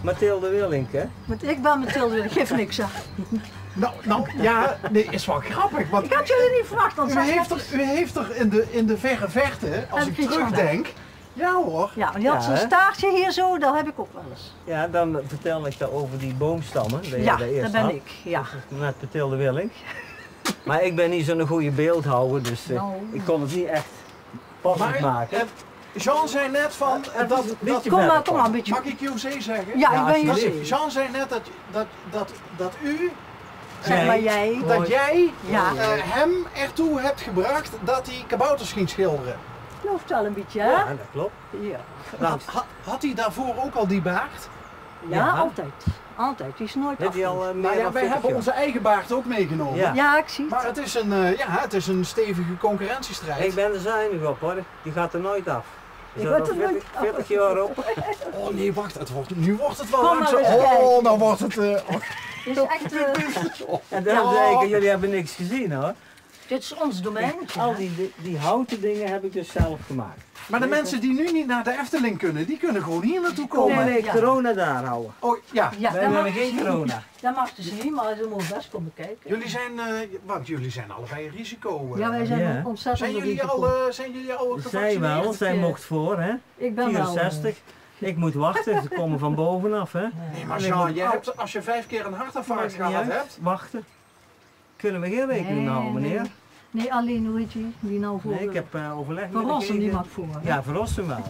Mathilde Willink, hè? Want ik ben Mathilde, ik geef niks aan. Nou, ja, nee, is wel grappig. Want Ik had jullie niet verwacht, want u heeft er in de verre verte, als ik iets terugdenk, ja hoor. Ja, die had Ja, zo'n hè? staartje hier zo, dat heb ik ook wel eens. Ja, dan vertel ik daar over die boomstammen. Die Ja, je daar eerst dat ben had. ik, ja. Met Mathilde Willink. Maar ik ben niet zo'n goede beeldhouwer, dus Nou. ik kon het niet echt passend maken. Jean zei net van, dat Kom maar een beetje. mag ik José zeggen? Ja, Ja, ik ben alsjeblieft. José. Jean zei net dat u, Zeg maar jij. dat jij Ja. hem ertoe hebt gebracht dat hij kabouters ging schilderen. Gelooft wel een beetje, hè? Ja, dat klopt. Ja. Had hij daarvoor ook al die baard? Ja, Ja. altijd. Altijd, die is nooit Heb je al afgelopen. meer Nou ja, dan wij 40 hebben jaar? onze eigen baard ook meegenomen. Ja. Ja, ik zie het. Maar het is een stevige concurrentiestrijd. Ik ben er zuinig op hoor, die gaat er nooit af. Die Die gaat zat er al nooit 40 jaar op. Oh nee, wacht, nu wordt het wel Kom langzaam. maar eens Oh, kijken. nou wordt het... Dit is echt, En daarom zei ik, jullie hebben niks gezien hoor. dit is ons domein. Al die houten dingen heb ik dus zelf gemaakt. Maar de mensen die nu niet naar de Efteling kunnen, die kunnen gewoon hier naartoe komen. Nee, ja. corona daar houden. Oh ja, Ja, Wij dat hebben mag, geen corona. dat mag dus niet, maar ze mogen best komen kijken. jullie zijn allebei risico. Ja, wij zijn Ja. ook ontzettend zijn jullie al Zij gevaccineerd? wel, zij mocht voor hè. Ik ben wel. 64. Ik moet wachten, ze komen van bovenaf hè. Nee, maar En ik Jean, moet- als je 5 keer een hartinfarct Maakt niet gehad uit. hebt, Wachten. Kunnen we geen rekening mee houden meneer? Nee, alleen hoe heet die nou voor? Nee, ik heb overleg met Verrassen de die gemeente. mag voor. hè? Ja, verrassen wel.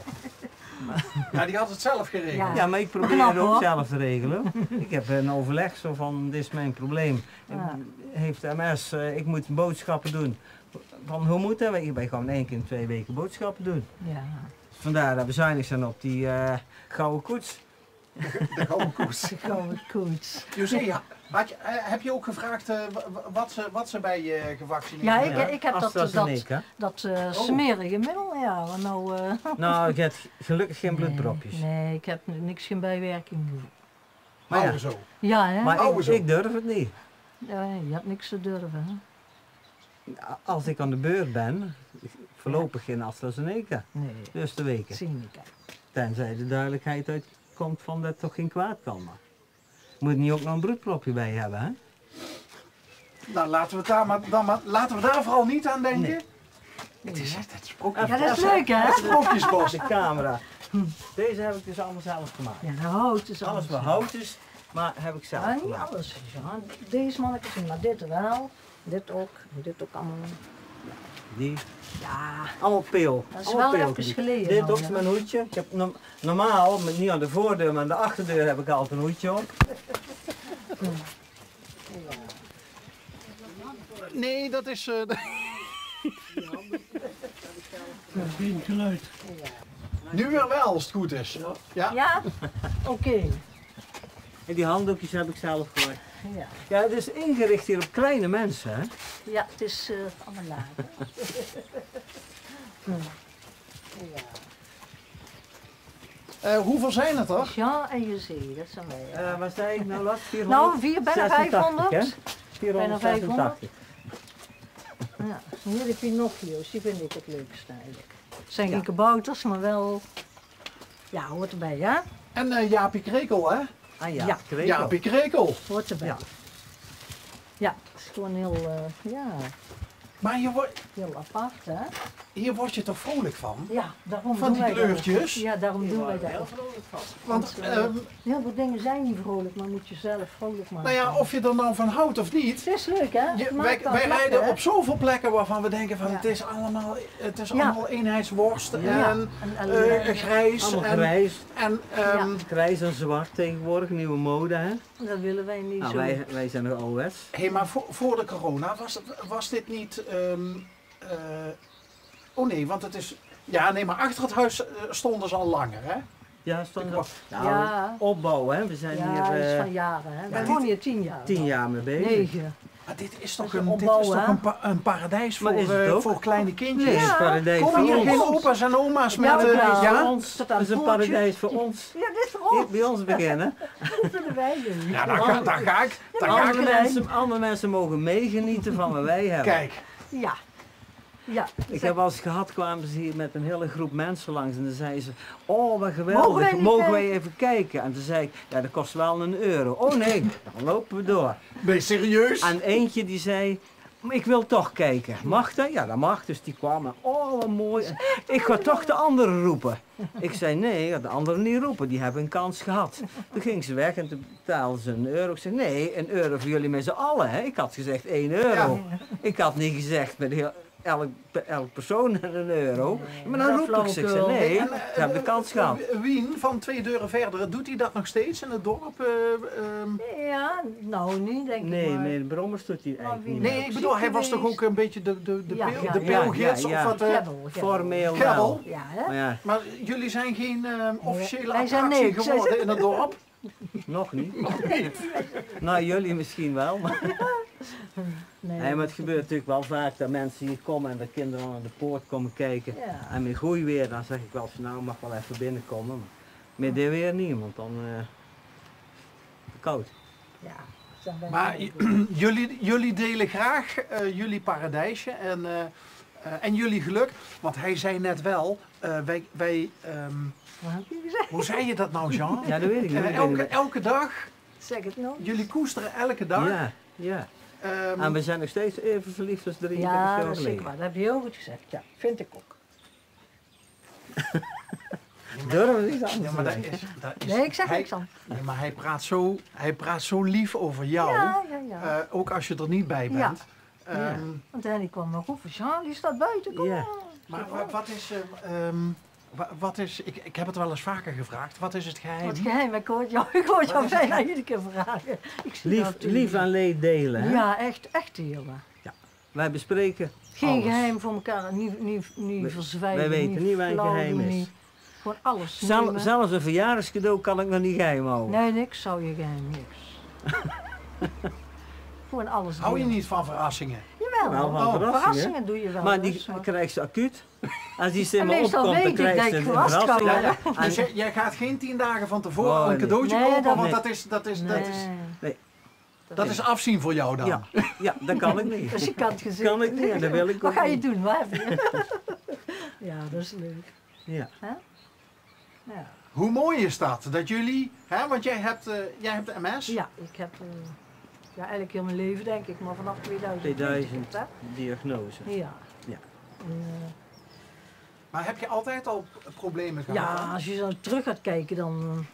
ja, die had het zelf geregeld. Ja. Ja, maar ik probeer Knap, het ook hoor. zelf te regelen. Ik heb een overleg zo van, dit is mijn probleem. Ja. Heeft MS, ik moet boodschappen doen. Van hoe moet dat? Wij gaan 1 keer in 2 weken boodschappen doen. Ja. Vandaar dat we zuinig zijn op die gouden koets. De gouden koers. Ik kan het goed. José, heb je ook gevraagd wat ze bij je gevaccineerd Ja, hebben? ik heb AstraZeneca. dat smerige middel, ja. Maar nou, Nou, ik heb gelukkig geen bloeddropjes. Nee, ik heb niks, geen bijwerking. Maar Houden ja, zo. Ja, hè? maar Oh, zo. ik durf het niet. Ja, je hebt niks te durven, hè? Als ik aan de beurt ben, voorlopig geen AstraZeneca. Nee, Dus de weken. zie je niet. Tenzij de duidelijkheid uitkomt van dat het toch geen kwaad kan. Maar moet niet ook nog een bloedpropje bij je hebben, hè? Nou, laten we daar vooral niet aan denken. Nee. Het is echt het sprookjes. Ja, dat is leuk, hè? Het sprookjesbos. De camera. Deze heb ik dus allemaal zelf gemaakt. Ja, de hout is Alles wat hout is, maar heb ik zelf Ja, niet gemaakt. alles. Ja. Deze mannetjes, maar dit wel. Dit ook allemaal. Die, Ja, allemaal peel. Dat is Allemaal wel peel. even geleden Dit dan, ook ja. is mijn hoedje. Ik heb normaal, niet aan de voordeur, maar aan de achterdeur heb ik altijd een hoedje op. Nee, dat is... Geen geluid. Nu weer wel, als het goed is. Ja. ja? Oké. En die handdoekjes heb ik zelf gemaakt. Ja. Ja, het is ingericht hier op kleine mensen, hè? Ja, het is allemaal laag. Hoeveel zijn het er? Ja, en je ziet, dat zijn wij. Wat zei ik nou last? 400? Nou, bijna 500. hè? Bijna 486. Ja. Hier de Pinocchio's, die vind ik het leukste eigenlijk. Het zijn geen kabouters, maar wel... Ja, hoort erbij, hè? En Jaapie Krekel, hè? Ah ja, Ja. krekel. Jaapie Krekel. Hoort erbij. Ja. Ja, het is gewoon heel, Maar heel apart, hè? hier word je toch vrolijk van? Ja, daarom Van doen die wij dat. kleurtjes? Ja, daarom doen wij dat. Want, Heel veel dingen zijn niet vrolijk, maar moet je zelf vrolijk maken. nou ja, of je er nou van houdt of niet. Het is leuk, hè? Het maakt Wij wel lekker, rijden hè? op zoveel plekken waarvan we denken van Ja. het is allemaal Ja. eenheidsworst Ja. en grijs. Allemaal en, grijs. en, Grijs en zwart tegenwoordig, nieuwe mode, hè? Dat willen wij niet Nou, zo. wij zijn nog ouderwets. hey, maar voor de corona was dit niet... oh nee, want het is... Ja, nee, maar achter het huis stonden ze al langer, hè? Ja, stond Ik er. wacht. Nou, Ja. opbouw, hè? We zijn Ja, hier dat is van jaren, hè? Wij dit- wonen hier 10 jaar. 10 jaar mee bezig. 9. Maar dit is Dat toch is een een, opbouw, dit is toch hè? een paradijs Maar voor, is het ook? voor kleine kindjes? Nee, het is een paradijs Komen voor hier ons. geen opa's en oma's met... Ja, wel. ja? Voor ons. Tot Het aan is een het poortje. paradijs voor ons. Ja, dit is voor Hier ons. bij ons beginnen. Dat vinden wij doen. Ja, daar ga ik. Andere mensen mogen meegenieten van wat wij hebben. Kijk, Ja. Ja, Ik heb wel eens gehad, kwamen ze hier met een hele groep mensen langs en dan zeiden ze, oh wat geweldig, Mogen wij niet mogen wij kijken? even kijken? En toen zei ik, ja dat kost wel €1. Oh nee, dan lopen we door. Ben je serieus? En eentje die zei, ik wil toch kijken. Mag dat? Ja, dat mag. Dus die kwam en, oh wat mooi. Ik ga toch de anderen roepen. Ik zei, nee, ik ga de anderen niet roepen. Die hebben een kans gehad. Toen ging ze weg en toen betaalden ze €1. Ik zei, nee, €1 voor jullie met z'n allen. Hè? Ik had gezegd €1. Ik had niet gezegd met elk persoon €1. Maar dan roep ik ze. Ik zei, nee, ze hebben de kans gehad. Wien, van 2 deuren verder, doet hij dat nog steeds in het dorp? Ja, nou niet denk ik Nee, maar. nee, de Brommers doet hij eigenlijk wie niet Nee, meer. ik bedoel, hij was toch ook een beetje de Ja, ja, ja, peelgids ja, ja. of wat? Gebbel. Formeel Gebbel? wel. Ja, hè? Maar ja, Maar jullie zijn geen officiële wij zijn attractie niks. geworden in het dorp? nog niet. Nou, jullie misschien wel. Maar, nee, maar het gebeurt natuurlijk wel vaak dat mensen hier komen en dat kinderen aan de poort komen kijken. Ja. En met goeie weer, dan zeg ik wel van nou mag wel even binnenkomen. Maar met dit weer niet, want dan koud. Ja, zijn wij Maar niet. jullie delen graag jullie paradijsje en jullie geluk. Want hij zei net wel, Wat heb je gezegd? hoe zei je dat nou Jean? Ja, dat weet ik niet. Ik weet niet Elke dag, Zeg het nog. jullie koesteren elke dag. Ja, ja. Ehm, En we zijn nog steeds even verliefd als 33 Ja, jaar dat is zeker geleden. waar. Dat heb je heel goed gezegd. Ja, vind ik ook. Durven we iets anders ja, maar te dat zeggen? is, Nee, ik zeg hij, niks aan. nee, maar hij praat zo lief over jou. Ja, ja, ja. Ook als je er niet bij Ja. bent. Ja. Want Henny kwam nog roepen. Jean, die staat buiten. Kom Ja. maar. Maar wat is, ik heb het wel eens vaker gevraagd, wat is het geheim? Wat geheim, ik hoor jou bijna iedere keer vragen. Ik zie dat Lief, natuurlijk lief en leed delen. Hè? Ja, echt jongen. Wij bespreken Geen alles. geheim voor elkaar, niet verzwijgen. wij weten niet waar een flauw geheim doen, is. niet. Gewoon alles. Zelfs nemen. een verjaardagscadeau kan ik nog niet geheim houden. Nee, niks zou je geheim, niks. Gewoon alles Hou je doen. niet van verrassingen? Jawel, Wel van Oh, verrassingen. verrassingen doe je wel. Maar die eens, maar- krijgt ze acuut. Als die ze in En me meestal opkomt, dan weet ik krijgt dat ze ik een verrast ga verrassing. worden. Dus jij gaat geen 10 dagen van tevoren Oh, een nee. cadeautje Nee, kopen, dat- want Nee. dat is afzien voor jou dan. Ja, ja, dat kan ik niet. Dus ik had het gezien. Kan ik niet en dat wil ik Wat ook ga je niet. doen? Wat heb je? Ja, dat is leuk. Ja. Ja, Hoe mooi is dat? Dat jullie, hè, want jij hebt MS. ja ik heb ja, eigenlijk heel mijn leven denk ik, maar vanaf 2000. 2000 diagnose. Ja. Ja. En, Maar heb je altijd al problemen gehad? ja, als je zo terug gaat kijken dan...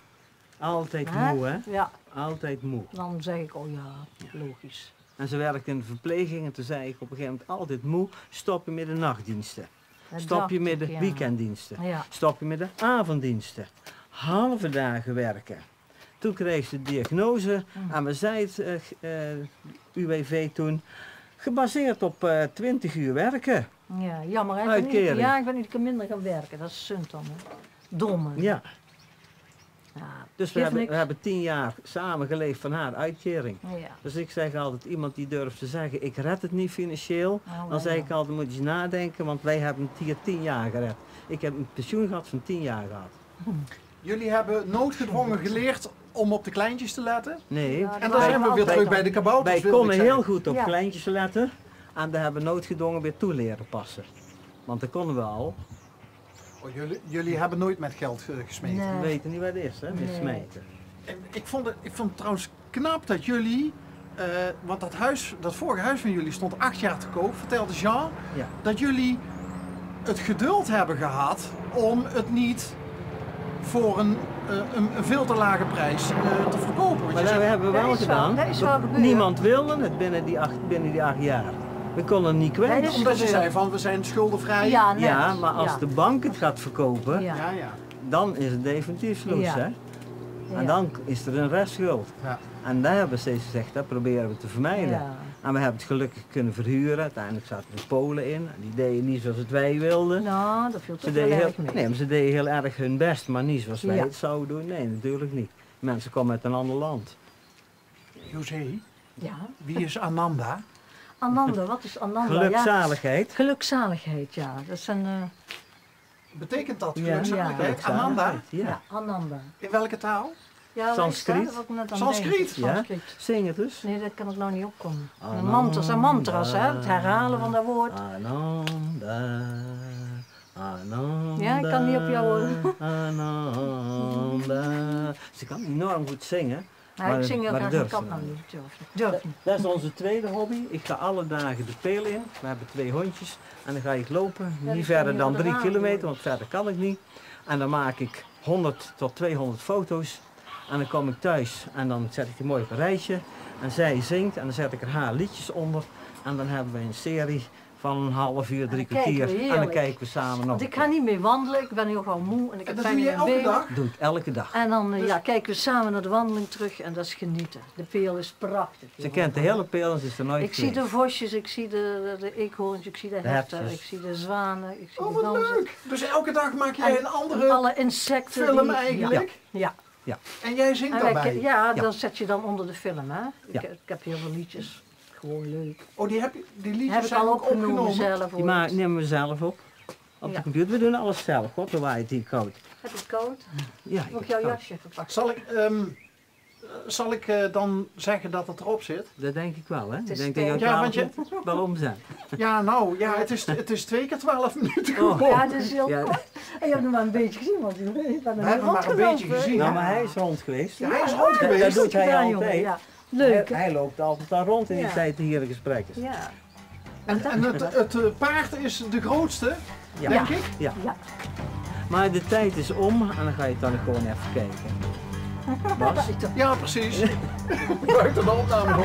Altijd hè? moe, hè? Ja, Altijd moe. dan zeg ik, oh ja, logisch. En ze werkte in de verpleging en toen zei ik op een gegeven moment altijd moe, stop je met de nachtdiensten. Dat Stop je dacht met de ik, ja. weekenddiensten. Ja, Stop je met de avonddiensten. Halve dagen werken. Toen kreeg ze de diagnose en we zei het UWV toen, gebaseerd op 20 uur werken. ja jammer hè. Uitkering. Ja, ik ben iedere keer minder gaan werken, dat is sunt dan. Hè. Domme. Ja, Ja, dus we geeft niks. hebben 10 jaar samen geleefd van haar uitkering. Ja. Dus ik zeg altijd, iemand die durft te zeggen, ik red het niet financieel, Nou, dan zeg wel. ik altijd, moet je eens nadenken, want wij hebben het hier 10 jaar gered. Ik heb een pensioen gehad van 10 jaar gehad. Jullie hebben noodgedwongen geleerd om op de kleintjes te letten. Nee, Ja, En dat dan zijn we weer altijd terug al. bij de kabouters. wij wilde konden ik zeggen. heel goed op Ja. kleintjes letten en daar hebben we noodgedwongen weer toe leren passen. Want dat konden we al. Oh, jullie hebben nooit met geld gesmeten. Nee. We weten niet wat het is, hè, met Nee. smijten. En ik vond het trouwens knap dat jullie, want dat vorige huis van jullie stond 8 jaar te koop, vertelde Jean, Ja. dat jullie het geduld hebben gehad om het niet voor een veel te lage prijs te verkopen. Want Maar je dat zei, hebben we Dat wel is wel- gedaan. dat is wel gebeurd. Niemand wilde het binnen die 8 jaar. We konden het niet Dat kwijt. is omdat je gebeurd. zei van we zijn schuldenvrij. Ja, net. Ja, maar als Ja. de bank het gaat verkopen, Ja. Ja, ja. dan is het definitief verloes, Ja. hè? Ja. En dan is er een restschuld. Ja. En daar hebben we steeds gezegd, dat proberen we te vermijden. Ja. En we hebben het gelukkig kunnen verhuren. Uiteindelijk zaten er Polen in. En die deden niet zoals het wij wilden. Nou, dat viel Ze toch wel deden erg mee. nee, maar ze deden heel erg hun best, maar niet zoals wij Ja. het zouden doen. Nee, natuurlijk niet. Mensen komen uit een ander land. José, Ja. wie is Ananda? Ananda, wat is Ananda? Ja. Gelukzaligheid. Gelukzaligheid, ja. Dat is een... Betekent dat Ja. gelukzaligheid? Ja. Ananda? Ja. ja, Ananda. In welke taal? Ja, waar Sanskriet. staat? Wat ik net aan Sanskriet? denk. Ja. Sanskriet. Zing het dus. Nee, dat kan ik nou niet opkomen. De mantras zijn mantras, hè? Het herhalen van dat woord. Ananda, Ananda. Ja, ik kan niet op jou horen. Ananda. Ze kan enorm goed zingen. Ja, Maar- ik zing heel maar graag, dat ik durft kan ze nou nou niet. Durf niet. Dat is onze tweede hobby. Ik ga alle dagen de peel in. We hebben 2 hondjes. En dan ga ik lopen. Ja, die Niet staan verder hier dan voor de 3 ramen, kilometer, hoor. want verder kan ik niet. En dan maak ik 100 tot 200 foto's. En dan kom ik thuis en dan zet ik die mooi op een rijtje. En zij zingt en dan zet ik er haar liedjes onder. En dan hebben we een serie van een half uur, 3 dan kijken we kwartier. En dan heerlijk. kijken we samen nog. Want ik ga niet meer wandelen, ik ben heel gewoon moe en ik En heb dat pijn doe in je mijn elke benen. dag? Doe ik elke dag. En dan ja, kijken we samen naar de wandeling terug en dat is genieten. De peel is prachtig. Ze kent de hele peel en ze is er nooit Ik zie geweest. de vosjes, ik zie de eekhoorns, ik zie de herten, hertjes. ik zie de zwanen, ik zie Oh, de wat ganzen. leuk! Dus elke dag maak jij En een andere alle insecten. film die- eigenlijk? Ja. En jij zingt En wij- daarbij? ja, dat zet je dan onder de film, hè. Ja. Ik heb heel veel liedjes. Gewoon leuk. Oh, die liedjes Heb ik zijn al ook opgenomen zelf. Die nemen we zelf op de Ja. computer. We doen alles zelf. God bewaar het hier koud. Heb je het koud? Ja, Moet ik ik jouw heb koud. jasje verpakken? Zal ik dan zeggen dat het erop zit? Dat denk ik wel, hè? Het Ik is denk dat jouw Ja, want je- tafel wel om zijn. Ja, nou, ja, het is 2 keer 12 minuten Oh. geworden. Ja, het is heel Ja. kort. En je hebt hem maar een beetje gezien, want ik ben er We hebben maar een beetje gezien. Nou, maar hij is rond geweest. Ja, hij is rond Dat geweest. doet hij gedaan, altijd. jongen, ja. Leuk, hè? Hij loopt altijd daar rond in die Ja. tijd hier de gesprekken. Ja. En het paard is de grootste, Ja. denk ik. Ja. Ja. Maar de tijd is om en dan ga je dan gewoon even kijken. Bas? Ja, precies. Buiten de opname.